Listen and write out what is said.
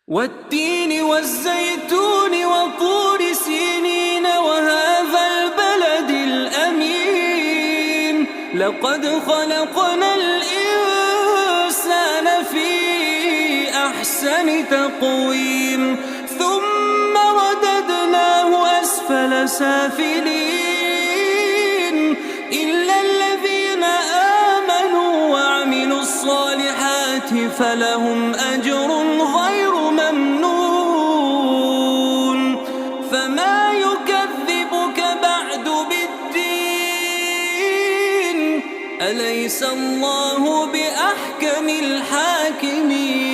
والتين والزيتون وطور سينين وهذا البلد الأمين لقد خلقنا الإنسان في أحسن تقويم ثم رددناه أسفل سافلين إلا الذين آمنوا وعملوا الصالحات فلهم أجر غير ممنون فما يكذبك بعد بالدين أليس الله بأحكم الحاكمين